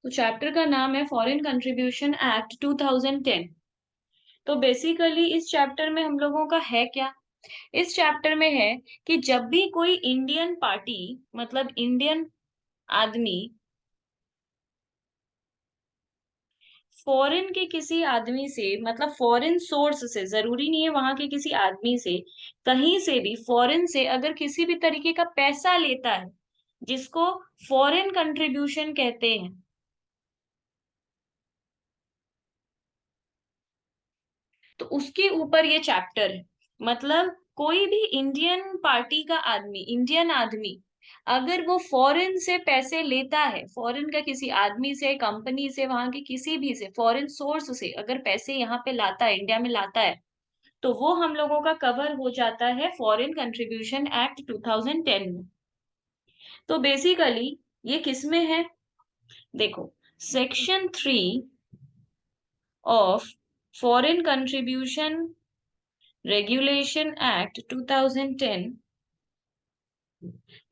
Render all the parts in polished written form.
तो चैप्टर का नाम है फॉरेन कंट्रीब्यूशन एक्ट 2010। तो बेसिकली इस चैप्टर में हम लोगों का है क्या। इस चैप्टर में है कि जब भी कोई इंडियन पार्टी मतलब इंडियन आदमी फॉरेन के किसी आदमी से मतलब फॉरेन सोर्स से, जरूरी नहीं है वहां के किसी आदमी से, कहीं से भी फॉरेन से अगर किसी भी तरीके का पैसा लेता है, जिसको फॉरेन कंट्रीब्यूशन कहते हैं, तो उसके ऊपर ये चैप्टर है। मतलब कोई भी इंडियन पार्टी का आदमी, इंडियन आदमी, अगर वो फॉरेन से पैसे लेता है, फॉरेन का किसी आदमी से, कंपनी से, वहां के किसी भी से, फॉरेन सोर्स से अगर पैसे यहाँ पे लाता है, इंडिया में लाता है, तो वो हम लोगों का कवर हो जाता है फॉरेन कंट्रीब्यूशन एक्ट 2010 में। तो बेसिकली ये किस में है, देखो, section 3 of foreign contribution regulation act 2010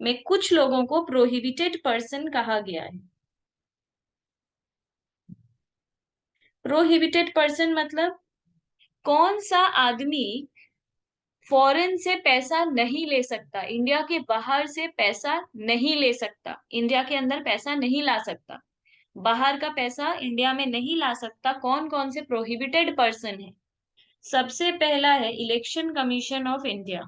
में कुछ लोगों को प्रोहिबिटेड पर्सन कहा गया है। प्रोहिबिटेड पर्सन मतलब कौन सा आदमी फॉरेन से पैसा नहीं ले सकता, इंडिया के बाहर से पैसा नहीं ले सकता, इंडिया के अंदर पैसा नहीं ला सकता, बाहर का पैसा इंडिया में नहीं ला सकता। कौन कौन से प्रोहिबिटेड पर्सन है? सबसे पहला है election commission of India.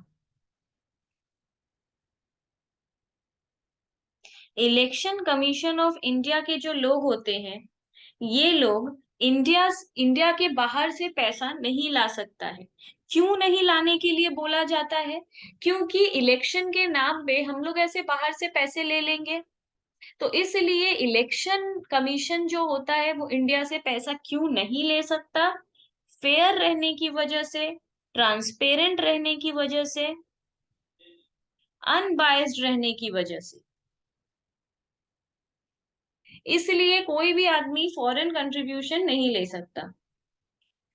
Election commission of India के जो लोग होते हैं, ये लोग इंडिया इंडिया के बाहर से पैसा नहीं ला सकता है। क्यों नहीं लाने के लिए बोला जाता है? क्योंकि इलेक्शन के नाम पे हम लोग ऐसे बाहर से पैसे ले लेंगे, तो इसलिए इलेक्शन कमीशन जो होता है वो इंडिया से पैसा क्यों नहीं ले सकता? फेयर रहने की वजह से, ट्रांसपेरेंट रहने की वजह से, अनबायस्ड रहने की वजह से। इसलिए कोई भी आदमी फॉरेन कंट्रीब्यूशन नहीं ले सकता,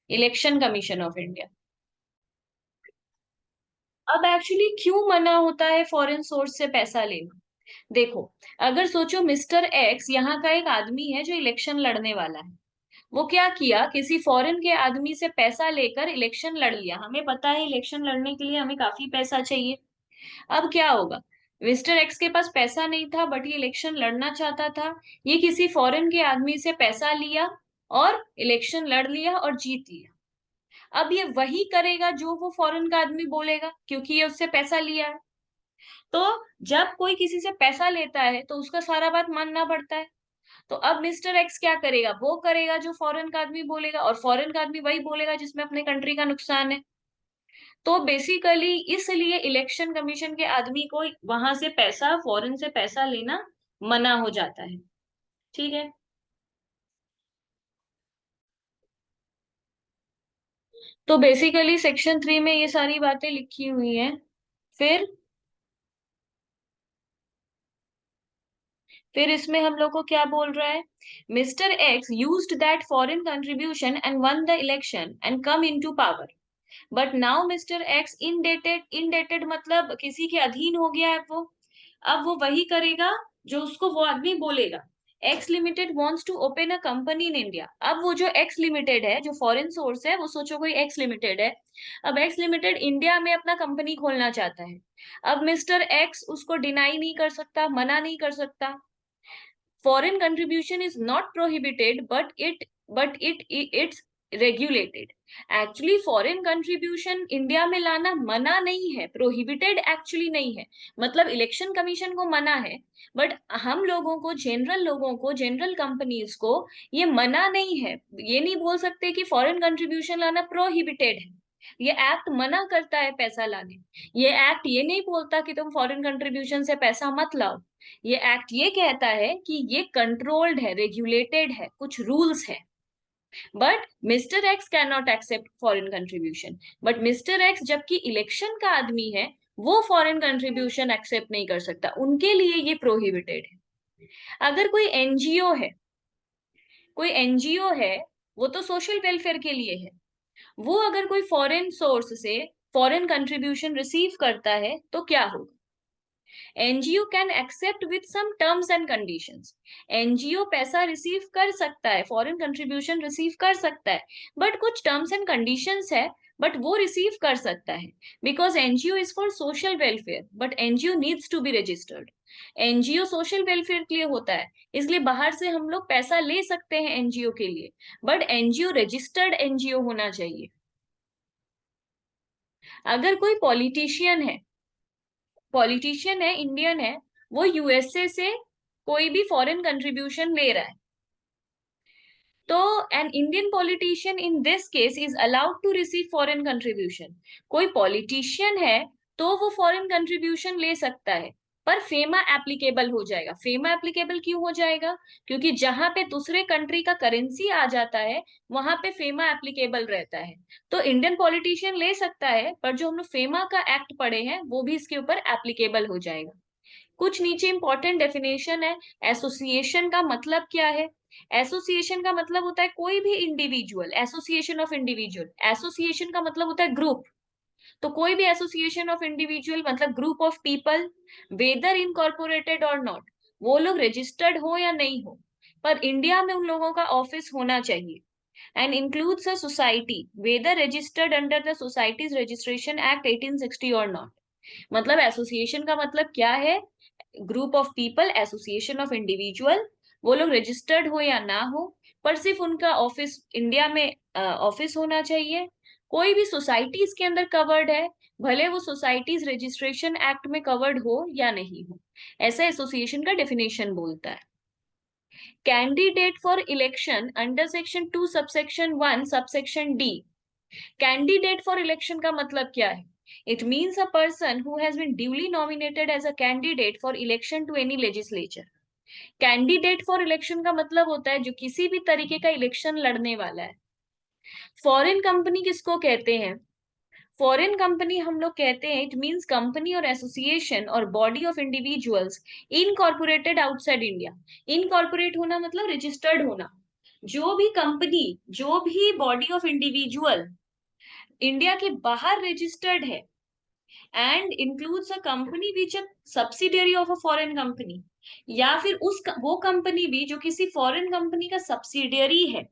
इलेक्शन कमीशन ऑफ इंडिया। अब एक्चुअली क्यों मना होता है फॉरेन सोर्स से पैसा लेना? देखो, अगर सोचो मिस्टर एक्स यहाँ का एक आदमी है जो इलेक्शन लड़ने वाला है, वो क्या किया, किसी फॉरेन के आदमी से पैसा लेकर इलेक्शन लड़ लिया। हमें पता है इलेक्शन लड़ने के लिए हमें काफी पैसा चाहिए। अब क्या होगा, मिस्टर एक्स के पास पैसा नहीं था बट ये इलेक्शन लड़ना चाहता था, ये किसी फॉरेन के आदमी से पैसा लिया और इलेक्शन लड़ लिया और जीत लिया। अब ये वही करेगा जो वो फॉरेन का आदमी बोलेगा, क्योंकि ये उससे पैसा लिया है। तो जब कोई किसी से पैसा लेता है तो उसका सारा बात मानना पड़ता है। तो अब मिस्टर एक्स क्या करेगा, वो करेगा जो फॉरेन का आदमी बोलेगा, और फॉरेन का आदमी वही बोलेगा जिसमें अपने कंट्री का नुकसान है। तो बेसिकली इसलिए इलेक्शन कमीशन के आदमी को वहां से पैसा, फॉरेन से पैसा लेना मना हो जाता है। ठीक है। तो बेसिकली सेक्शन 3 में ये सारी बातें लिखी हुई हैं। फिर फिर इसमें हम लोग को क्या बोल रहा है, mister x used that foreign contribution and one the election and come into power, but now mister x indebted, indebted मतलब किसी के अधीन हो गया है वो। अब वो वही करेगा जो उसको वो आदमी बोलेगा। X limited wants to open a company in India. अब वो जो एक्स लिमिटेड है, जो फॉरेन सोर्स है, वो सोचो कोई एक्स लिमिटेड है, अब एक्स लिमिटेड इंडिया में अपना कंपनी खोलना चाहता है। अब मिस्टर एक्स उसको डिनाई नहीं कर सकता, मना नहीं कर सकता। Foreign contribution is not prohibited, but it's regulated. Actually foreign contribution India में लाना मना नहीं है, प्रोहिबिटेड एक्चुअली नहीं है। मतलब इलेक्शन कमीशन को मना है, बट हम लोगों को, जनरल लोगों को, जनरल कंपनीज को ये मना नहीं है। ये नहीं बोल सकते कि फॉरेन कंट्रीब्यूशन लाना प्रोहिबिटेड है। ये एक्ट मना करता है पैसा लाने। ये एक्ट ये नहीं बोलता कि तुम फॉरेन कंट्रीब्यूशन से पैसा मत लाओ। ये एक्ट ये कहता है कि ये कंट्रोल्ड है, रेगुलेटेड है, कुछ रूल्स है। But mister X can not accept foreign contribution. But mister X जबकि इलेक्शन का आदमी है, वो फॉरेन कंट्रीब्यूशन एक्सेप्ट नहीं कर सकता, उनके लिए ये प्रोहिबिटेड है। अगर कोई एनजीओ है, कोई एनजीओ है, वो तो सोशल वेलफेयर के लिए है, वो अगर कोई फॉरेन सोर्स से फॉरेन कंट्रीब्यूशन रिसीव करता है तो क्या होगा? NGO can accept with some terms and conditions. NGO पैसा रिसीव कर सकता है, फॉरेन कंट्रीब्यूशन रिसीव कर सकता है, बट कुछ टर्म्स एंड कंडीशंस है, बट वो रिसीव कर सकता है। Because NGO is for social welfare, but NGO needs to be registered. NGO social welfare के लिए होता है, इसलिए बाहर से हम लोग पैसा ले सकते हैं एनजीओ के लिए, बट एनजीओ रजिस्टर्ड एनजीओ होना चाहिए। अगर कोई पॉलिटिशियन है, इंडियन है, वो यूएसए से कोई भी फॉरेन कंट्रीब्यूशन ले रहा है, तो an Indian politician in this case is allowed to receive foreign contribution. कोई पॉलिटिशियन है तो वो फॉरेन कंट्रीब्यूशन ले सकता है, पर फेमा एप्लीकेबल हो जाएगा। फेमा एप्लीकेबल क्यों हो जाएगा? क्योंकि जहां पे दूसरे कंट्री का करेंसी आ जाता है वहां पे फेमा एप्लीकेबल रहता है। तो इंडियन पॉलिटिशियन ले सकता है, पर जो हम लोग फेमा का एक्ट पढ़े हैं वो भी इसके ऊपर एप्लीकेबल हो जाएगा। कुछ नीचे इंपॉर्टेंट डेफिनेशन है। एसोसिएशन का मतलब क्या है? एसोसिएशन का मतलब होता है कोई भी individual, association of individual. Association का मतलब होता है ग्रुप, तो कोई भी एसोसिएशन ऑफ इंडिविजुअल मतलब group of people, weather incorporated और नॉट, वो लोग रजिस्टर्ड हो या नहीं हो, पर इंडिया में उन लोगों का ऑफिस होना चाहिए। And includes a society whether registered under the societies registration act 1860 और नॉट। मतलब एसोसिएशन का मतलब क्या है? Group of people, association of individual, वो लोग रजिस्टर्ड हो या ना हो, पर सिर्फ उनका ऑफिस इंडिया में ऑफिस होना चाहिए। कोई भी सोसाइटी इसके अंदर कवर्ड है, भले वो सोसाइटीज रजिस्ट्रेशन एक्ट में कवर्ड हो या नहीं हो। ऐसा एसोसिएशन का डेफिनेशन बोलता है। Candidate for election under section 2 subsection 1 subsection D. Candidate for election का मतलब क्या है? It means a person who has been duly nominated as a candidate for election to any legislature. Candidate for election का मतलब होता है जो किसी भी तरीके का इलेक्शन लड़ने वाला है। फॉरेन कंपनी किसको कहते हैं? फॉरेन कंपनी हम लोग कहते हैं, इट मीन्स कंपनी और एसोसिएशन और body of individuals incorporated outside India. Incorporate होना मतलब रजिस्टर्ड होना। जो भी कंपनी, जो भी बॉडी ऑफ इंडिविजुअल इंडिया के बाहर रजिस्टर्ड है, and includes a company which a subsidiary of a foreign company, या फिर वो कंपनी भी जो किसी फॉरेन कंपनी का सब्सिडियरी है,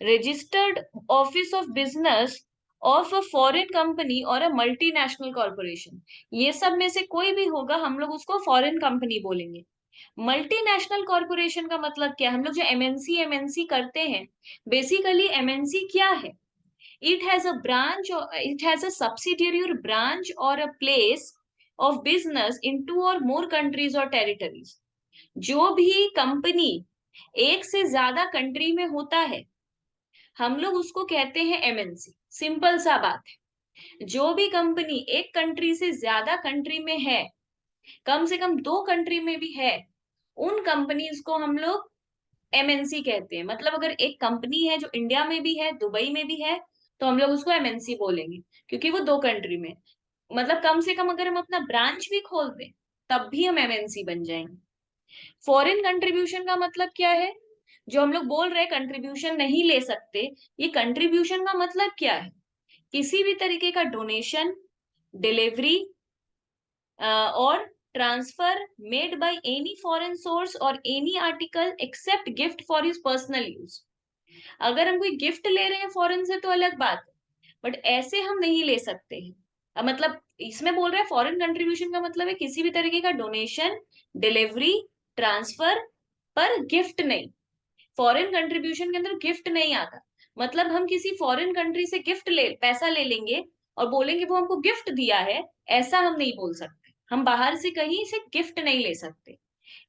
registered office of business of a foreign company और अ मल्टीनेशनल कॉर्पोरेशन। ये सब में से कोई भी होगा, हम लोग उसको फॉरेन कंपनी बोलेंगे। मल्टीनेशनल कॉर्पोरेशन का मतलब क्या? हम लोग जो एमएनसी एमएनसी करते हैं, बेसिकली एमएनसी क्या है? It has a branch or it has a subsidiary or branch or a place of business in two or more countries or territories. जो भी कंपनी एक से ज्यादा कंट्री में होता है, हम लोग उसको कहते हैं एमएनसी। सिंपल सा बात है। जो भी कंपनी एक कंट्री से ज्यादा कंट्री में है, कम से कम 2 कंट्री में भी है, उन कंपनीज को हम लोग एमएनसी कहते हैं। मतलब अगर एक कंपनी है जो इंडिया में भी है, दुबई में भी है, तो हम लोग उसको एमएनसी बोलेंगे, क्योंकि वो 2 कंट्री में। मतलब कम से कम अगर हम अपना ब्रांच भी खोल दें, तब भी हम एमएनसी बन जाएंगे। फॉरेन कंट्रीब्यूशन का मतलब क्या है? जो हम लोग बोल रहे हैं कंट्रीब्यूशन नहीं ले सकते, ये कंट्रीब्यूशन का मतलब क्या है? किसी भी तरीके का डोनेशन, डिलीवरी और transfer made by any foreign source और any article except gift for his personal use. अगर हम कोई गिफ्ट ले रहे हैं फॉरेन से तो अलग बात है, बट ऐसे हम नहीं ले सकते हैं। मतलब इसमें बोल रहे हैं फॉरेन कंट्रीब्यूशन का मतलब है किसी भी तरीके का डोनेशन, डिलीवरी, ट्रांसफर, पर गिफ्ट नहीं। फॉरेन कंट्रीब्यूशन के अंदर गिफ्ट नहीं आता। मतलब हम किसी फॉरेन कंट्री से गिफ्ट ले पैसा ले लेंगे और बोलेंगे वो हमको गिफ्ट दिया है, ऐसा हम नहीं बोल सकते। हम बाहर से कहीं से गिफ्ट नहीं ले सकते।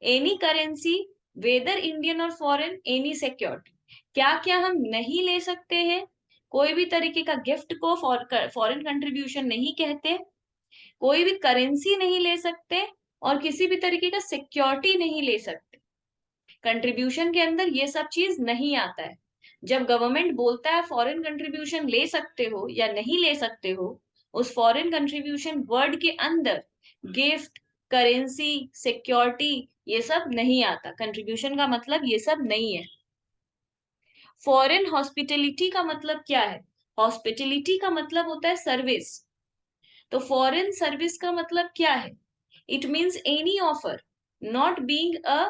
एनी करेंसी वेदर इंडियन और फॉरेन, एनी सिक्योरिटी, क्या क्या हम नहीं ले सकते हैं? कोई भी तरीके का गिफ्ट को फॉरेन कंट्रीब्यूशन नहीं कहते। कोई भी करेंसी नहीं ले सकते, और किसी भी तरीके का सिक्योरिटी नहीं ले सकते। कंट्रीब्यूशन के अंदर ये सब चीज नहीं आता है। जब गवर्नमेंट बोलता है फॉरेन कंट्रीब्यूशन ले सकते हो या नहीं ले सकते हो, उस फॉरेन कंट्रीब्यूशन वर्ड के अंदर गिफ्ट, करेंसी, सिक्योरिटी, ये सब नहीं आता। कंट्रीब्यूशन का मतलब ये सब नहीं है। फॉरेन हॉस्पिटलिटी का मतलब क्या है? हॉस्पिटलिटी का मतलब होता है सर्विस। तो फॉरेन सर्विस का मतलब क्या है? It means any offer not being a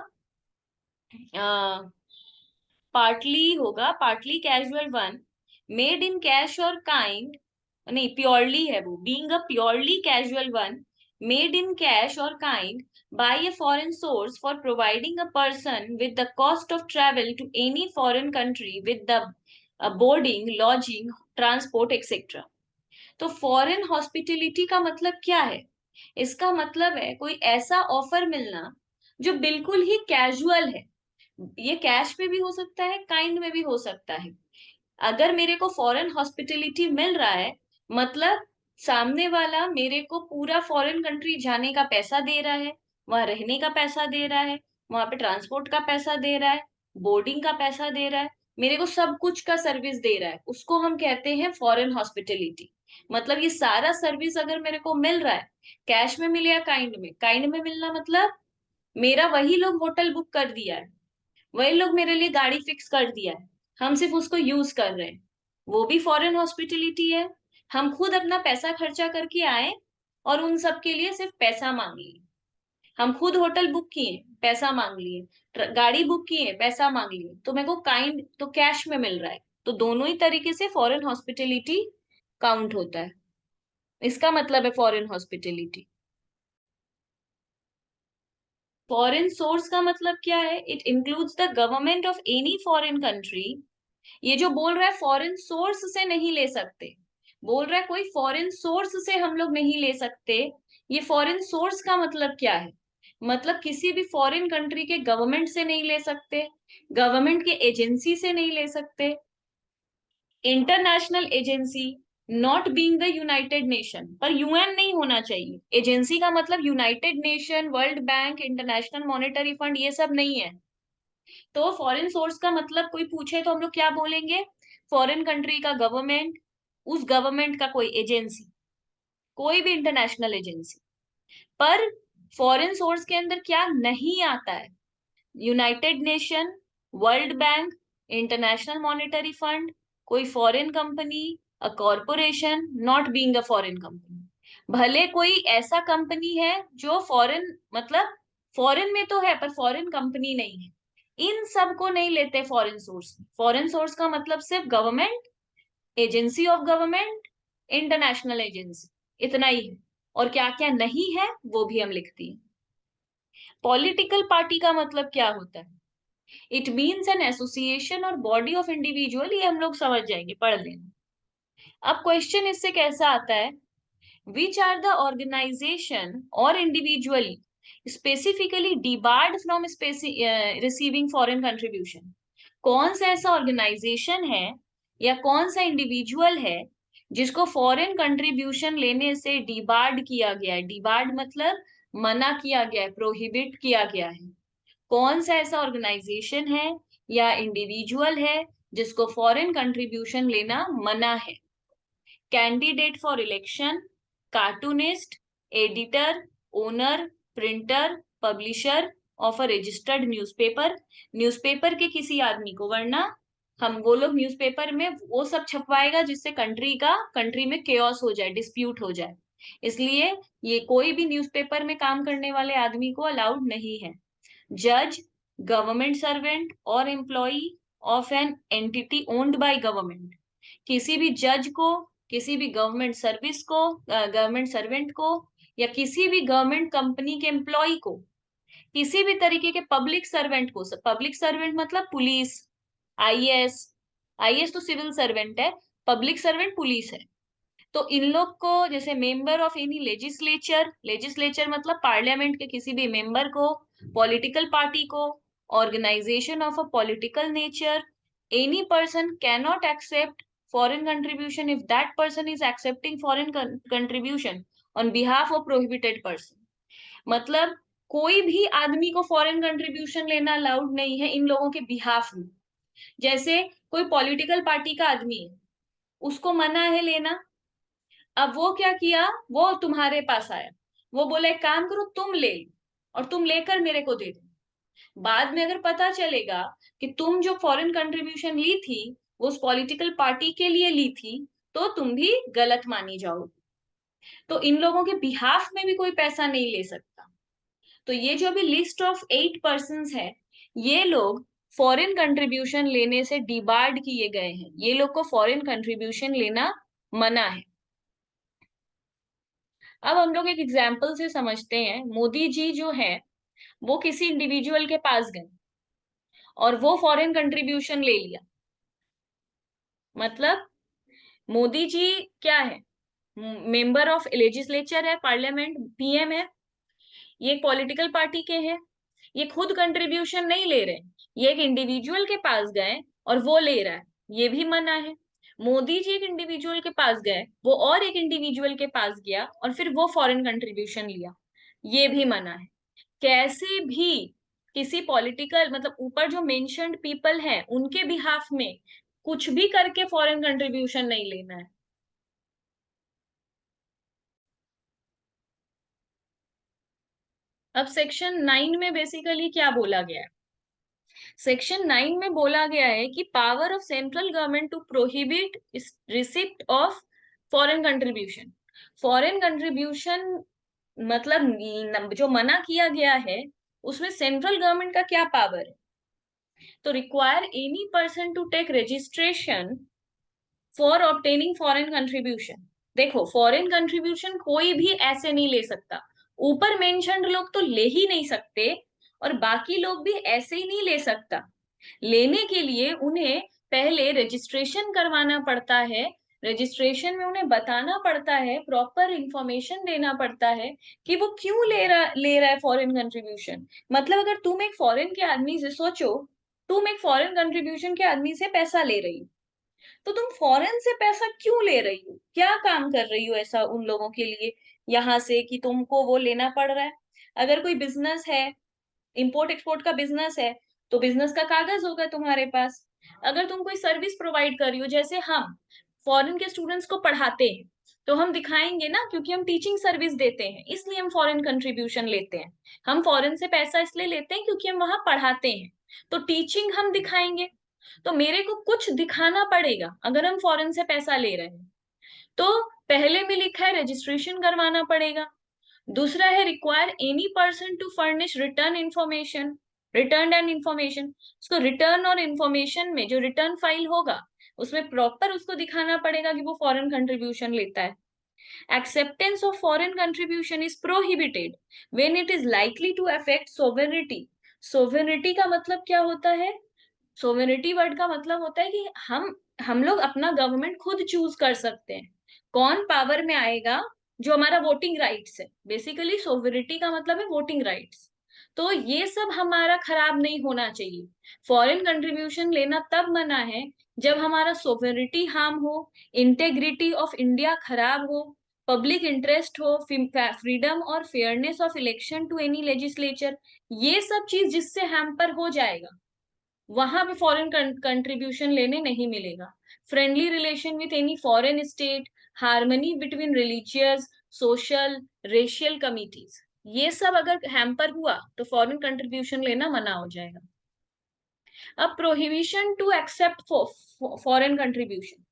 partly होगा, partly casual one, made in cash और काइंड, नहीं प्योरली है वो, being a purely casual one made in cash और kind by a foreign source for providing a person with the cost of travel to any foreign country with the boarding, lodging, transport etcetera. तो foreign hospitality का मतलब क्या है? इसका मतलब है कोई ऐसा ऑफर मिलना जो बिल्कुल ही कैजुअल है। ये कैश में भी हो सकता है, काइंड में भी हो सकता है। अगर मेरे को फॉरेन हॉस्पिटलिटी मिल रहा है, मतलब सामने वाला मेरे को पूरा फॉरेन कंट्री जाने का पैसा दे रहा है, वहां रहने का पैसा दे रहा है, वहां पे ट्रांसपोर्ट का पैसा दे रहा है, बोर्डिंग का पैसा दे रहा है, मेरे को सब कुछ का सर्विस दे रहा है, उसको हम कहते हैं फॉरेन हॉस्पिटलिटी। मतलब ये सारा सर्विस अगर मेरे को मिल रहा है, कैश में मिले या काइंड में मिलना मतलब मेरा वही लोग होटल बुक कर दिया है, वही लोग मेरे लिए गाड़ी फिक्स कर दिया है, हम सिर्फ उसको यूज कर रहे हैं, वो भी फॉरेन हॉस्पिटलिटी है। हम खुद अपना पैसा खर्चा करके आए और उन सब के लिए सिर्फ पैसा मांग लिए। हम खुद होटल बुक किए, पैसा मांग लिए, गाड़ी बुक किए, पैसा मांग लिए, तो मेरे को काइंड तो कैश में मिल रहा है। तो दोनों ही तरीके से फॉरेन हॉस्पिटलिटी काउंट होता है। इसका मतलब है फॉरेन हॉस्पिटलिटी। फॉरेन सोर्स का मतलब क्या है? It includes the government of any foreign country. ये जो बोल रहा है फॉरेन सोर्स से नहीं ले सकते, बोल रहा है कोई फॉरेन सोर्स से हम लोग नहीं ले सकते। ये फॉरेन सोर्स का मतलब क्या है? मतलब किसी भी फॉरेन कंट्री के गवर्नमेंट से नहीं ले सकते, गवर्नमेंट के एजेंसी से नहीं ले सकते, international agency, not being the United nation, पर यूएन नहीं होना चाहिए। एजेंसी का मतलब United Nation, World Bank, International Monetary fund, ये सब नहीं है। तो फॉरेन सोर्स का मतलब कोई पूछे तो हम लोग क्या बोलेंगे? फॉरेन कंट्री का गवर्नमेंट, उस गवर्नमेंट का कोई एजेंसी, कोई भी इंटरनेशनल एजेंसी। पर फॉरेन सोर्स के अंदर क्या नहीं आता है? United Nation, World Bank, International Monetary Fund, कोई foreign company, a corporation not being a foreign company. भले कोई ऐसा कंपनी है जो फॉरेन, मतलब फॉरेन में तो है पर फॉरेन कंपनी नहीं है, इन सब को नहीं लेते फॉरेन सोर्स। फॉरेन सोर्स का मतलब सिर्फ government, agency of government, international agency, इतना ही है। और क्या क्या नहीं है वो भी हम लिखती हैं। पॉलिटिकल पार्टी का मतलब क्या होता है? इट मीन्स एन एसोसिएशन और बॉडी ऑफ इंडिविजुअल, ये हम लोग समझ जाएंगे, पढ़ लेना। अब क्वेश्चन इससे कैसा आता है? विच आर द ऑर्गेनाइजेशन और individually specifically debarred from receiving foreign contribution. कौन सा ऐसा ऑर्गेनाइजेशन है या कौन सा इंडिविजुअल है जिसको फॉरेन कंट्रीब्यूशन लेने से डिबार्ड किया गया है? डिबार्ड मतलब मना किया गया है, प्रोहिबिट किया गया है। कौन सा ऐसा ऑर्गेनाइजेशन है या इंडिविजुअल है जिसको फॉरेन कंट्रीब्यूशन लेना मना है? Candidate for election, cartoonist, editor, owner, printer, publisher of a registered newspaper. Newspaper के किसी आदमी को, वरना हम वो लोग न्यूज़पेपर में वो सब छपवाएगा जिससे कंट्री में केओस हो जाए, डिस्प्यूट हो जाए। इसलिए ये कोई भी न्यूज़पेपर में काम करने वाले आदमी को अलाउड नहीं है। जज, गवर्नमेंट सर्वेंट और employee of an entity owned by government. किसी भी जज को, किसी भी गवर्नमेंट सर्विस को, गवर्नमेंट सर्वेंट को, या किसी भी गवर्नमेंट कंपनी के एम्प्लॉय को, किसी भी तरीके के पब्लिक सर्वेंट को। पब्लिक सर्वेंट मतलब पुलिस, आईएएस। आईएएस तो सिविल सर्वेंट है, पब्लिक सर्वेंट पुलिस है। तो इन लोग को, जैसे member of any legislature, legislature मतलब पार्लियामेंट के किसी भी मेंबर को, पॉलिटिकल पार्टी को, organisation of a political nature, any person can not accept foreign contribution if that person is accepting foreign contribution on behalf of prohibited person। मतलब कोई भी आदमी को फॉरेन कंट्रीब्यूशन लेना अलाउड नहीं है इन लोगों के बिहाफ में। जैसे कोई पॉलिटिकल पार्टी का आदमी है, उसको मना है लेना। अब वो क्या किया, वो तुम्हारे पास आया, वो बोला एक काम करो तुम ले लो और तुम लेकर मेरे को दे दो। बाद में अगर पता चलेगा कि तुम जो फॉरेन कंट्रीब्यूशन ली थी वो उस पॉलिटिकल पार्टी के लिए ली थी, तो तुम भी गलत मानी जाओगे। तो इन लोगों के बिहाफ में भी कोई पैसा नहीं ले सकता। तो ये जो अभी लिस्ट ऑफ 8 पर्सन्स है, ये लोग फॉरेन कंट्रीब्यूशन लेने से डिबार्ड किए गए हैं। ये लोग को फॉरेन कंट्रीब्यूशन लेना मना है। अब हम लोग एक एग्जाम्पल से समझते हैं। मोदी जी जो है वो किसी इंडिविजुअल के पास गए और वो फॉरेन कंट्रीब्यूशन ले लिया। मतलब मोदी जी क्या है, मेंबर ऑफ लेजिस्लेचर है, पार्लियामेंट, पीएम है, ये एक पॉलिटिकल पार्टी के हैं। ये खुद कंट्रीब्यूशन नहीं ले रहे, ये एक इंडिविजुअल के पास गए और वो ले रहा है, ये भी मना है। मोदी जी एक इंडिविजुअल के पास गए, वो और एक इंडिविजुअल के पास गया और फिर वो फॉरेन कंट्रीब्यूशन लिया, ये भी मना है। कैसे भी किसी पॉलिटिकल मतलब ऊपर जो मेंशन्ड पीपल हैं उनके बिहाफ में कुछ भी करके फॉरेन कंट्रीब्यूशन नहीं लेना है। अब सेक्शन 9 में बेसिकली क्या बोला गया है? सेक्शन 9 में बोला गया है कि power of central government to prohibit receipt of foreign contribution. Foreign contribution मतलब जो मना किया गया है उसमें सेंट्रल गवर्नमेंट का क्या पावर है? तो require any person to take registration for obtaining foreign contribution. देखो, फॉरेन कंट्रीब्यूशन कोई भी ऐसे नहीं ले सकता। ऊपर मेंशन्ड लोग तो ले ही नहीं सकते और बाकी लोग भी ऐसे ही नहीं ले सकता। लेने के लिए उन्हें पहले रजिस्ट्रेशन करवाना पड़ता है। रजिस्ट्रेशन में उन्हें बताना पड़ता है, प्रॉपर इंफॉर्मेशन देना पड़ता है कि वो क्यों ले रहा है फॉरेन कंट्रीब्यूशन। मतलब अगर तुम एक फॉरेन के आदमी से सोचो, तुम एक फॉरेन कंट्रीब्यूशन के आदमी से पैसा ले रही हो, तो तुम फॉरेन से पैसा क्यों ले रही हो? क्या काम कर रही हो ऐसा उन लोगों के लिए यहाँ से कि तुमको वो लेना पड़ रहा है? अगर कोई बिजनेस है, इंपोर्ट एक्सपोर्ट का बिजनेस है, तो बिजनेस का कागज होगा तुम्हारे पास। अगर तुम कोई सर्विस प्रोवाइड कर रही हो, जैसे हम फॉरेन के स्टूडेंट्स को पढ़ाते हैं, तो हम दिखाएंगे ना, क्योंकि हम टीचिंग सर्विस देते हैं इसलिए हम फॉरेन कंट्रीब्यूशन लेते हैं। हम फॉरेन से पैसा इसलिए लेते हैं क्योंकि हम वहां पढ़ाते हैं, तो टीचिंग हम दिखाएंगे। तो मेरे को कुछ दिखाना पड़ेगा अगर हम फॉरेन से पैसा ले रहे हैं। तो पहले में लिखा है रजिस्ट्रेशन करवाना पड़ेगा। दूसरा है require any person to furnish return information, return and information. उसको रिटर्न और इंफॉर्मेशन में जो रिटर्न फाइल होगा उसमें प्रॉपर उसको दिखाना पड़ेगा कि वो फॉरेन कंट्रीब्यूशन लेता है। Acceptance of foreign contribution is prohibited when it is likely to affect sovereignty. Sovereignty का मतलब क्या होता है? सोवेरेनिटी वर्ड का मतलब होता है कि हम लोग अपना गवर्नमेंट खुद चूज कर सकते हैं, कौन पावर में आएगा। जो हमारा वोटिंग राइट्स है, बेसिकली सोवेरेनिटी का मतलब है वोटिंग राइट्स। तो ये सब हमारा खराब नहीं होना चाहिए। फॉरेन कंट्रीब्यूशन लेना तब मना है जब हमारा सोवेरेनिटी हार्म हो, इंटेग्रिटी ऑफ इंडिया खराब हो, पब्लिक इंटरेस्ट हो, फ्रीडम और fairness of election to any legislature, ये सब चीज जिससे हैम्पर हो जाएगा, वहां पे फॉरेन कंट्रीब्यूशन लेने नहीं मिलेगा। Friendly relation with any foreign state, harmony between religious, social, racial committees, ये सब अगर हैम्पर हुआ तो फॉरेन कंट्रीब्यूशन लेना मना हो जाएगा। अब prohibition to accept foreign contribution,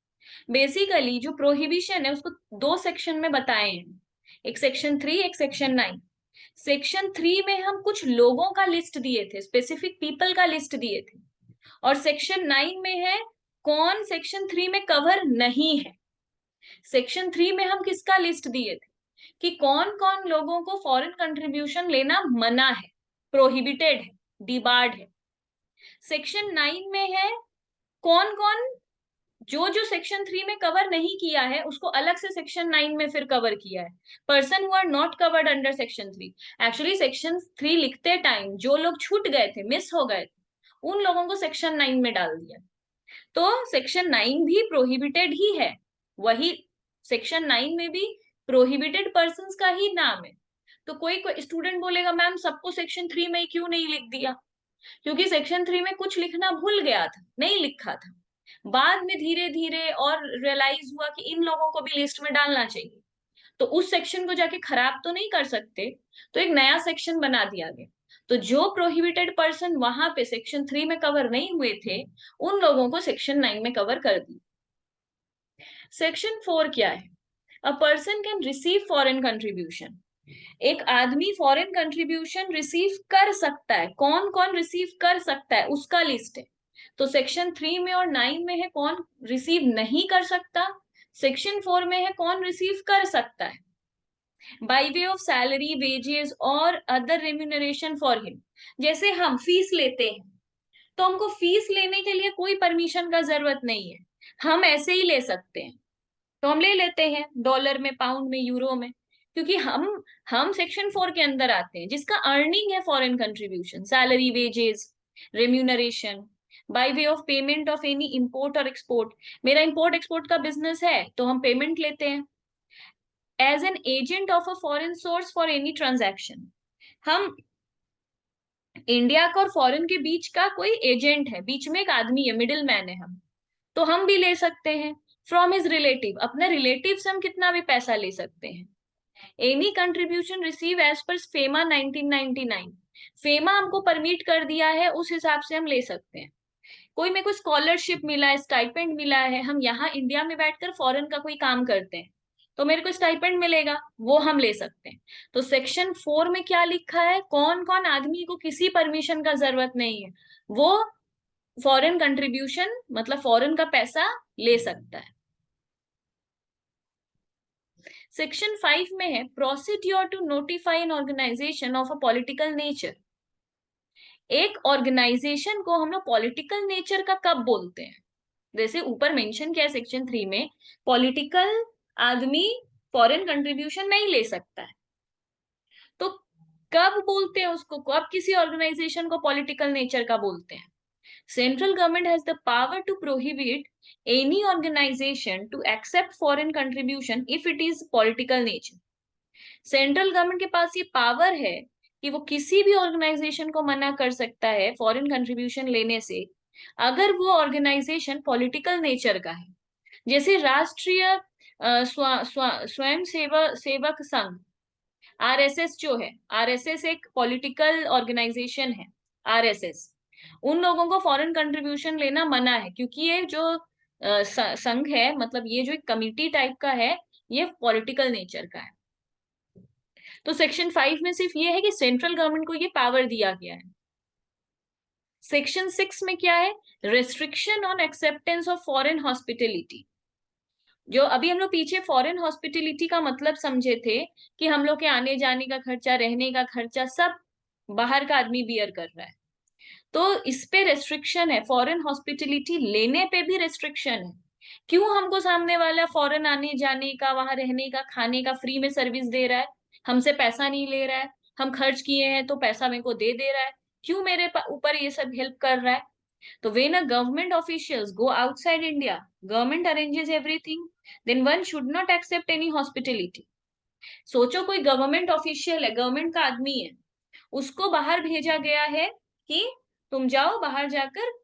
basically जो प्रोहिबिशन है उसको दो सेक्शन में बताए हैं, एक सेक्शन 3, एक सेक्शन 9। सेक्शन 3 में हम कुछ लोगों का लिस्ट दिए थे, स्पेसिफिक पीपल का लिस्ट दिए थे, और सेक्शन 9 में है कौन सेक्शन 3 में कवर नहीं है। सेक्शन 3 में हम किसका लिस्ट दिए थे कि कौन कौन लोगों को फॉरेन कंट्रीब्यूशन लेना मना है, प्रोहिबिटेड है, डिबार्ड है। सेक्शन 9 में है कौन कौन, जो जो सेक्शन 3 में कवर नहीं किया है उसको अलग से सेक्शन 9 में फिर कवर किया है। Person who are not covered under section 3, actually section 3 लिखते टाइम जो लोग छूट गए थे, मिस हो गए थे, उन लोगों को सेक्शन 9 में डाल दिया। तो सेक्शन 9 भी प्रोहिबिटेड ही है, वही सेक्शन 9 में भी प्रोहिबिटेड पर्संस का ही नाम है। तो कोई स्टूडेंट बोलेगा मैम सबको सेक्शन 3 में ही क्यों नहीं लिख दिया? क्योंकि सेक्शन 3 में कुछ लिखना भूल गया था, नहीं लिखा था। बाद में धीरे धीरे और रियलाइज हुआ कि इन लोगों को भी लिस्ट में डालना चाहिए, तो उस सेक्शन को जाके खराब तो नहीं कर सकते, तो एक नया सेक्शन बना दिया गया। तो जो प्रोहिबिटेड पर्सन वहां पे सेक्शन 3 में कवर नहीं हुए थे उन लोगों को सेक्शन 9 में कवर कर दी। सेक्शन 4 क्या है? A person can receive foreign contribution एक आदमी फॉरेन कंट्रीब्यूशन रिसीव कर सकता है, कौन कौन रिसीव कर सकता है उसका लिस्ट है। तो सेक्शन 3 में और 9 में है कौन रिसीव नहीं कर सकता, सेक्शन 4 में है कौन रिसीव कर सकता है। Bye way of salary, wages और अदर रेम्यूनरेशन फॉर हिम। जैसे हम फीस लेते हैं, तो हमको फीस लेने के लिए कोई परमिशन का जरूरत नहीं है, हम ऐसे ही ले सकते हैं। तो हम ले लेते हैं डॉलर में, पाउंड में, यूरो में, क्योंकि हम सेक्शन 4 के अंदर आते हैं जिसका अर्निंग है foreign contribution, salary, wages, remuneration, by way of payment of any import और एक्सपोर्ट। मेरा इंपोर्ट एक्सपोर्ट का बिजनेस है तो हम पेमेंट लेते हैं। As an agent of a foreign source for any transaction, हम इंडिया का और फॉरेन के बीच का कोई एजेंट है, बीच में एक आदमी है, मिडिल मैन है हम, तो हम भी ले सकते हैं। फ्रॉम हिज रिलेटिव, अपने रिलेटिव से हम कितना भी पैसा ले सकते हैं। Any contribution receive as per FEMA 1999, FEMA हमको परमिट कर दिया है, उस हिसाब से हम ले सकते हैं। कोई मेरे को स्कॉलरशिप मिला है, स्टाइपेंड मिला है, हम यहाँ इंडिया में बैठकर फॉरेन का कोई काम करते हैं तो मेरे को स्टाइपेंड मिलेगा, वो हम ले सकते हैं। तो सेक्शन 4 में क्या लिखा है, कौन कौन आदमी को किसी परमिशन का जरूरत नहीं है, वो फॉरेन कंट्रीब्यूशन मतलब फॉरेन का पैसा ले सकता है। सेक्शन 5 में है procedure to notify an organisation of a political nature. एक ऑर्गेनाइजेशन को हम लोग पॉलिटिकल नेचर का कब बोलते हैं, जैसे ऊपर मेंशन किया है सेक्शन 3 में, पॉलिटिकल आदमी फॉरेन कंट्रीब्यूशन नहीं ले सकता है, तो कब बोलते हैं उसको, कब किसी ऑर्गेनाइजेशन को पॉलिटिकल नेचर का बोलते हैं। Central government has the power to prohibit any organisation to accept foreign contribution if it is political nature. Central government के पास ये पावर है कि वो किसी भी ऑर्गेनाइजेशन को मना कर सकता है फॉरेन कंट्रीब्यूशन लेने से, अगर वो ऑर्गेनाइजेशन पॉलिटिकल नेचर का है। जैसे राष्ट्रीय स्वयं सेवक संघ, आरएसएस जो है, आरएसएस एक पॉलिटिकल ऑर्गेनाइजेशन है, आरएसएस, उन लोगों को फॉरेन कंट्रीब्यूशन लेना मना है, क्योंकि ये जो संघ है, मतलब ये जो एक कमिटी टाइप का है, ये पॉलिटिकल नेचर का है। तो सेक्शन 5 में सिर्फ ये है कि सेंट्रल गवर्नमेंट को ये पावर दिया गया है। सेक्शन 6 में क्या है, restriction on acceptance of foreign hospitality. जो अभी हम लोग पीछे फॉरेन हॉस्पिटलिटी का मतलब समझे थे कि हम लोग के आने जाने का खर्चा, रहने का खर्चा सब बाहर का आदमी बियर कर रहा है, तो इस पे रेस्ट्रिक्शन है, फॉरेन हॉस्पिटलिटी लेने पे भी रेस्ट्रिक्शन है। क्यों हमको सामने वाला फॉरेन आने जाने का, वहां रहने का, खाने का फ्री में सर्विस दे रहा है, हमसे पैसा नहीं ले रहा है, हम खर्च किए हैं तो पैसा मेरे को दे दे रहा है, क्यों मेरे ऊपर ये सब हेल्प कर रहा है। तो when a government officials go outside India, government arranges everything, then one should not accept any hospitality. सोचो कोई गवर्नमेंट ऑफिशियल है, गवर्नमेंट का आदमी है, उसको बाहर भेजा गया है कि तुम जाओ बाहर जाकर,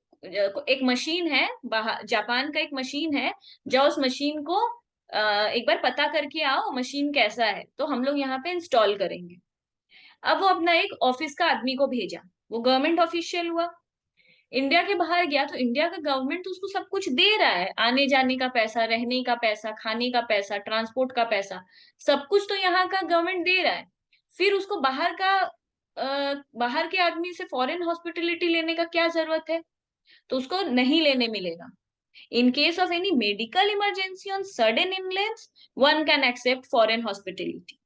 एक मशीन है बाहर, जापान का एक मशीन है, जाओ उस मशीन को एक बार पता करके आओ मशीन कैसा है, तो हम लोग यहाँ पे इंस्टॉल करेंगे। अब वो अपना एक ऑफिस का आदमी को भेजा, वो गवर्नमेंट ऑफिशियल हुआ, इंडिया के बाहर गया तो इंडिया का गवर्नमेंट तो उसको सब कुछ दे रहा है, आने जाने का पैसा, रहने का पैसा, खाने का पैसा, ट्रांसपोर्ट का पैसा, सब कुछ तो यहाँ का गवर्नमेंट दे रहा है। फिर उसको बाहर के आदमी से फॉरेन हॉस्पिटलिटी लेने का क्या जरूरत है, तो उसको नहीं लेने मिलेगा। In case of any medical emergency on sudden illness, one can accept foreign hospitality.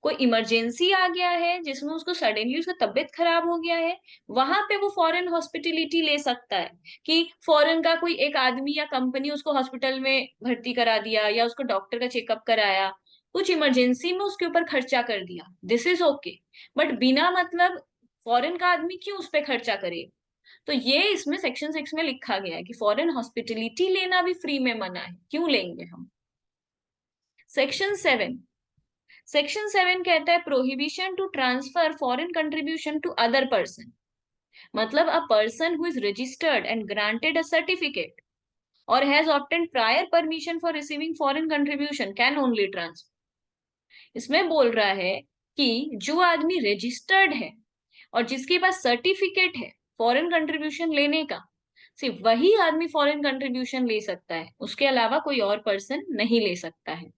कोई इमरजेंसी आ गया है जिसमें उसको सडनली उसका तबीयत खराब हो गया है, वहां पे वो फॉरेन हॉस्पिटलिटी ले सकता है कि फॉरेन का कोई एक आदमी या कंपनी उसको हॉस्पिटल में भर्ती करा दिया या उसको डॉक्टर का चेकअप कराया, कुछ इमरजेंसी में उसके ऊपर खर्चा कर दिया, दिस इज ओके। बट बिना मतलब फॉरेन का आदमी क्यों उस पर खर्चा करे। तो ये इसमें सेक्शन 6 में लिखा गया है कि फॉरेन हॉस्पिटलिटी लेना भी फ्री में मना है, क्यों लेंगे हम। सेक्शन 7, सेक्शन 7 कहता है prohibition to transfer foreign contribution to other person, मतलब a person who is registered and granted a certificate और has obtained prior permission for receiving foreign contribution can only transfer. इसमें बोल रहा है कि जो आदमी रजिस्टर्ड है और जिसके पास सर्टिफिकेट है फॉरेन कंट्रीब्यूशन लेने का, सिर्फ वही आदमी फॉरेन कंट्रीब्यूशन ले सकता है, उसके अलावा कोई और पर्सन नहीं ले सकता है।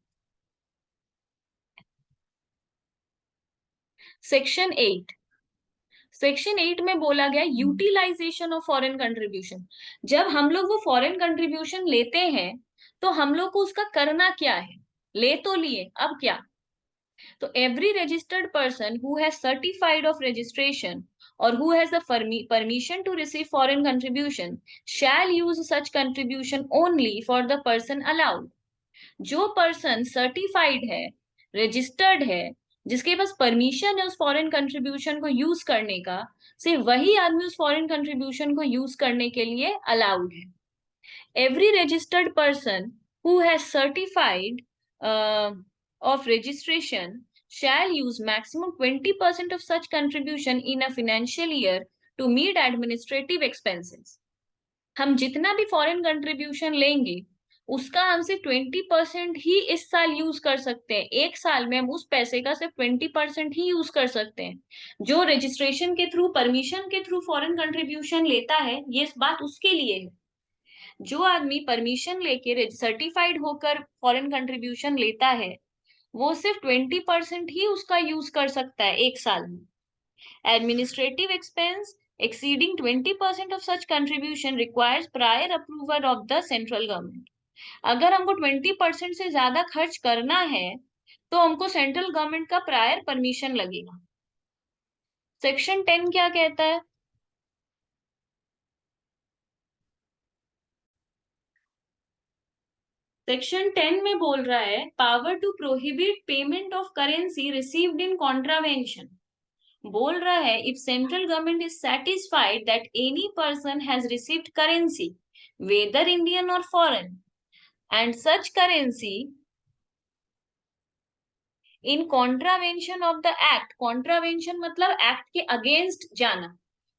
सेक्शन 8 में बोला गया यूटिलाइजेशन ऑफ फॉरेन कंट्रीब्यूशन। जब हम लोग वो फॉरेन कंट्रीब्यूशन लेते हैं तो हम लोग को उसका करना क्या है, ले तो लिए, अब क्या। तो every registered person who has certified of registration or who has the permission to receive foreign contribution shall use such contribution only for the person allowed। जो पर्सन सर्टिफाइड है, रजिस्टर्ड है, जिसके पास परमिशन है उस फॉरेन कंट्रीब्यूशन को use करने का, सिर्फ वही आदमी उस फॉरेन कंट्रीब्यूशन को यूज करने के लिए अलाउड है। Every registered person who has certified of registration shall use maximum 20% of such contribution in a financial year to meet administrative expenses। हम जितना भी फॉरेन कंट्रीब्यूशन लेंगे उसका हम सिर्फ 20% ही इस साल यूज कर सकते हैं। एक साल में हम उस पैसे का सिर्फ 20% ही यूज कर सकते हैं। जो रजिस्ट्रेशन के थ्रू, परमिशन के थ्रू फॉरेन कंट्रीब्यूशन लेता है, ये बात उसके लिए है। जो आदमी परमिशन लेके सर्टिफाइड होकर फॉरेन कंट्रीब्यूशन लेता है वो सिर्फ 20% ही उसका यूज कर सकता है एक साल में। Administrative expense exceeding 20% of such contribution requires prior approval of the central government। अगर हमको 20% से ज्यादा खर्च करना है तो हमको सेंट्रल गवर्नमेंट का प्रायर परमिशन लगेगा। सेक्शन 10 क्या कहता है? सेक्शन 10 में बोल रहा है power to prohibit payment of currency received in contravention. बोल रहा है if central government is satisfied that any person has received currency whether Indian और foreign and such currency in contravention of the act. Contravention मतलब act के against जाना,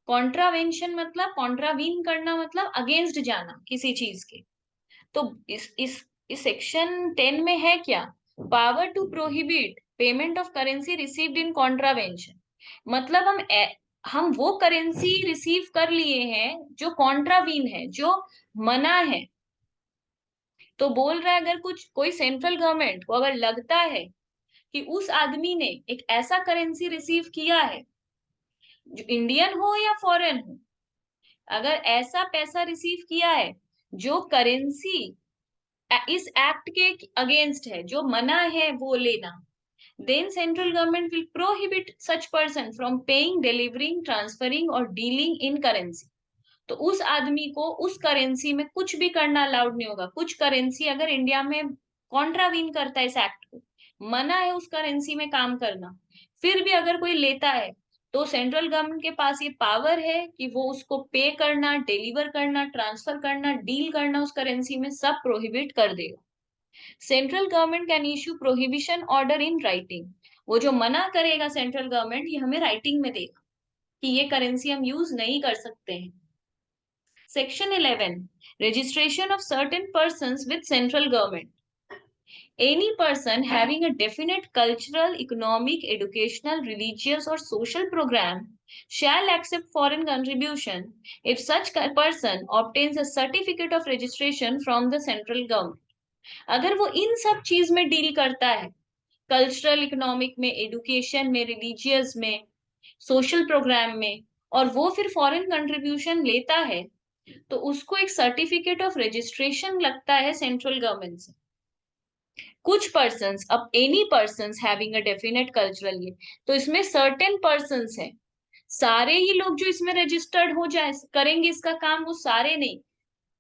contravention मतलब contravene करना, मतलब अगेंस्ट जाना किसी चीज के। तो इस सेक्शन 10 में है क्या? Power to prohibit payment of currency received in contravention. मतलब हम वो करेंसी रिसीव कर लिए हैं जो कॉन्ट्रावीन है, जो मना है। तो बोल रहा है अगर कोई सेंट्रल गवर्नमेंट को अगर लगता है कि उस आदमी ने एक ऐसा करेंसी रिसीव किया है जो इंडियन हो या फॉरेन हो, अगर ऐसा पैसा रिसीव किया है जो करेंसी इस एक्ट के अगेंस्ट है, जो मना है वो लेना, then central government will prohibit such person from paying, delivering, transferring और dealing in currency। तो उस आदमी को उस करेंसी में कुछ भी करना अलाउड नहीं होगा। कुछ करेंसी अगर इंडिया में कॉन्ट्रावीन करता है इस एक्ट को, मना है उस करेंसी में काम करना, फिर भी अगर कोई लेता है तो सेंट्रल गवर्नमेंट के पास ये पावर है कि वो उसको पे करना, डिलीवर करना, ट्रांसफर करना, डील करना उस करेंसी में सब प्रोहिबिट कर देगा। Central government can issue prohibition order in writing. वो जो मना करेगा सेंट्रल गवर्नमेंट, ये हमें राइटिंग में देगा कि ये करेंसी हम यूज नहीं कर सकते हैं। Section 11 registration of certain persons with central government. Any person having a definite cultural, economic, educational, religious or social program shall accept foreign contribution if such person obtains a certificate of registration from the central government। अगर वो इन सब चीज में deal करता है, cultural, economic में, education में, religious में, सोशल प्रोग्राम में, और वो फिर फॉरेन कंट्रीब्यूशन लेता है, तो उसको एक सर्टिफिकेट ऑफ रजिस्ट्रेशन लगता है सेंट्रल गवर्नमेंट से। कुछ पर्सन्स, अब any persons having a definite cultural, ये तो इसमें सर्टेन पर्सन्स हैं। सारे ही लोग जो इसमें रजिस्टर्ड हो जाए करेंगे इसका काम, वो सारे नहीं।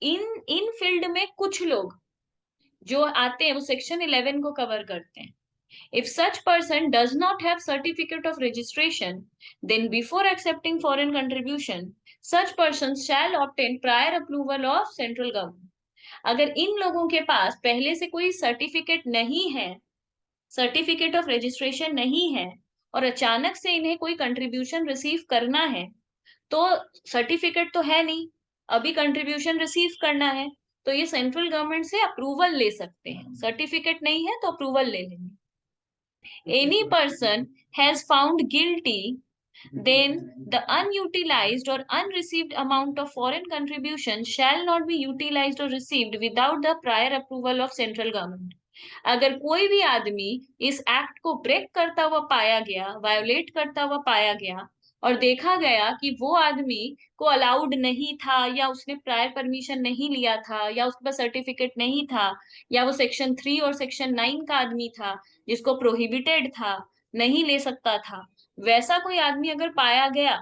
इन फील्ड में कुछ लोग जो आते हैं वो सेक्शन 11 को कवर करते हैं। If such person does not have certificate of registration, then before accepting foreign contribution, such person shall obtain prior approval of central government। अगर इन लोगों के पास पहले से कोई सर्टिफिकेट नहीं है, सर्टिफिकेट ऑफ रजिस्ट्रेशन नहीं है, और अचानक से इन्हें कोई कंट्रीब्यूशन रिसीव करना है, तो सर्टिफिकेट तो है नहीं, अभी कंट्रीब्यूशन रिसीव करना है, तो ये सेंट्रल गवर्नमेंट से अप्रूवल ले सकते हैं। सर्टिफिकेट नहीं है तो अप्रूवल ले लेंगे। Any person has found guilty, then the unutilized or unreceived amount of foreign contribution shall not be utilized or received without the prior approval of central government। अगर कोई भी आदमी इस एक्ट को ब्रेक करता हुआ पाया गया, वायोलेट करता हुआ पाया गया, और देखा गया कि वो आदमी को अलाउड नहीं था, या उसने प्रायर परमिशन नहीं लिया था, या उसके पास सर्टिफिकेट नहीं था, या वो सेक्शन 3 और सेक्शन 9 का आदमी था जिसको प्रोहिबिटेड था, नहीं ले सकता था, वैसा कोई आदमी अगर पाया गया,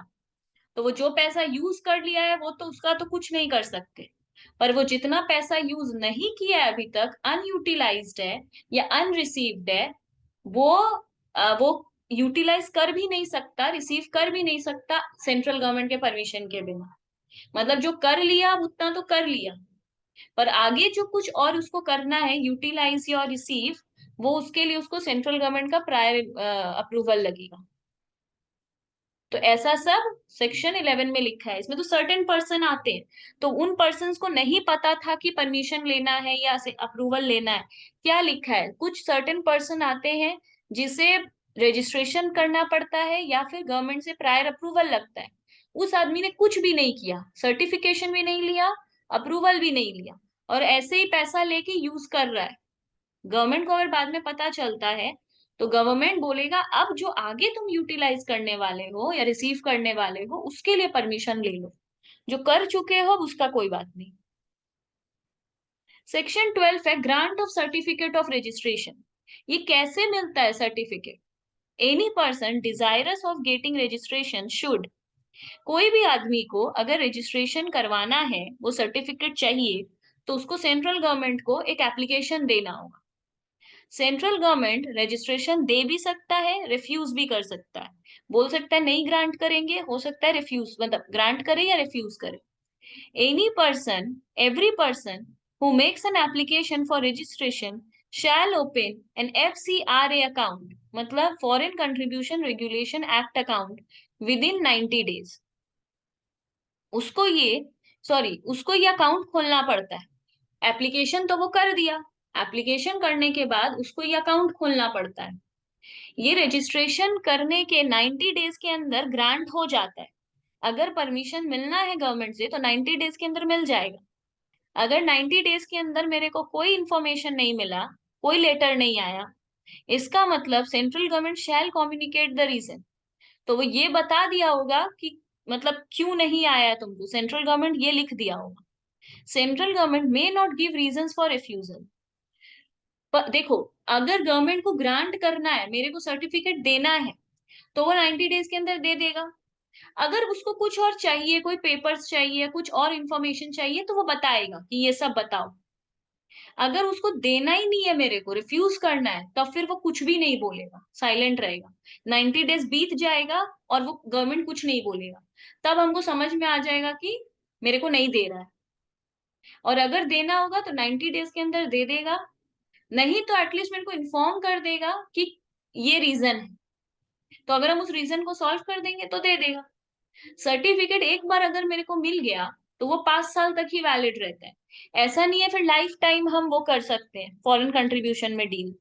तो वो जो पैसा यूज कर लिया है वो तो उसका तो कुछ नहीं कर सकते। पर वो जितना पैसा यूज नहीं किया है अभी तक, अनयूटिलाइज्ड है या अनरिसीव्ड है, वो वो यूटिलाइज कर भी नहीं सकता, रिसीव कर भी नहीं सकता सेंट्रल गवर्नमेंट के परमिशन के बिना। मतलब जो कर लिया उतना तो कर लिया, पर आगे जो कुछ और उसको करना है, यूटिलाइज या रिसीव, वो उसके लिए उसको सेंट्रल गवर्नमेंट का प्रायर अप्रूवल लगेगा। तो ऐसा सब सेक्शन 11 में लिखा है। इसमें तो सर्टेन पर्सन आते हैं, तो उन पर्सन्स को नहीं पता था कि परमिशन लेना है या अप्रूवल लेना है। क्या लिखा है, कुछ सर्टेन पर्सन आते हैं जिसे रजिस्ट्रेशन करना पड़ता है या फिर गवर्नमेंट से प्रायर अप्रूवल लगता है। उस आदमी ने कुछ भी नहीं किया, सर्टिफिकेशन भी नहीं लिया, अप्रूवल भी नहीं लिया, और ऐसे ही पैसा लेके यूज कर रहा है। गवर्नमेंट को अगर बाद में पता चलता है, तो गवर्नमेंट बोलेगा अब जो आगे तुम यूटिलाइज करने वाले हो या रिसीव करने वाले हो उसके लिए परमिशन ले लो, जो कर चुके हो उसका कोई बात नहीं। सेक्शन 12 है grant of certificate of registration. ये कैसे मिलता है certificate? Any person desirous of getting registration should, कोई भी आदमी को अगर रजिस्ट्रेशन करवाना है, वो सर्टिफिकेट चाहिए, तो उसको सेंट्रल गवर्नमेंट को एक एप्लीकेशन देना होगा। सेंट्रल गवर्नमेंट रजिस्ट्रेशन दे भी सकता है, रिफ्यूज भी कर सकता है। बोल सकता है नहीं ग्रांट करेंगे, हो सकता है रिफ्यूज, मतलब ग्रांट करे या रिफ्यूज करे। Any person, every person who makes an application for registration shall open an FCRA account, मतलब foreign contribution regulation act account, within 90 days. उसको ये उसको ये अकाउंट खोलना पड़ता है। एप्लीकेशन तो वो कर दिया, एप्लीकेशन करने के बाद उसको ये अकाउंट खोलना पड़ता है। ये रजिस्ट्रेशन करने के 90 डेज के अंदर ग्रांट हो जाता है। अगर परमिशन मिलना है गवर्नमेंट से तो 90 डेज के अंदर मिल जाएगा। अगर 90 डेज के अंदर मेरे को कोई इंफॉर्मेशन नहीं मिला, कोई लेटर नहीं आया, इसका मतलब central government shall communicate the reason. तो वो ये बता दिया होगा कि मतलब क्यों नहीं आया तुमको, सेंट्रल गवर्नमेंट ये लिख दिया होगा। Central government may not give reasons for refusal. पर देखो, अगर गवर्नमेंट को ग्रांट करना है, मेरे को सर्टिफिकेट देना है, तो वो 90 डेज के अंदर दे देगा। अगर उसको कुछ और चाहिए, कोई पेपर्स चाहिए, कुछ और इंफॉर्मेशन चाहिए, तो वो बताएगा कि ये सब बताओ। अगर उसको देना ही नहीं है, मेरे को रिफ्यूज करना है, तब फिर वो कुछ भी नहीं बोलेगा, साइलेंट रहेगा। 90 डेज बीत जाएगा और वो गवर्नमेंट कुछ नहीं बोलेगा, तब हमको समझ में आ जाएगा कि मेरे को नहीं दे रहा है। और अगर देना होगा तो 90 डेज के अंदर दे देगा, नहीं तो एटलीस्ट मेरे को इन्फॉर्म कर देगा कि ये रीजन है। तो अगर हम उस रीजन को सॉल्व कर देंगे तो दे देगा। सर्टिफिकेट एक बार अगर मेरे को मिल गया तो वो 5 साल तक ही वैलिड रहता है। ऐसा नहीं है फिर लाइफ टाइम हम वो कर सकते हैं फॉरेन कंट्रीब्यूशन में डील।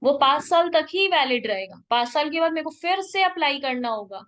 वो 5 साल तक ही वैलिड रहेगा, 5 साल के बाद मेरे को फिर से अप्लाई करना होगा।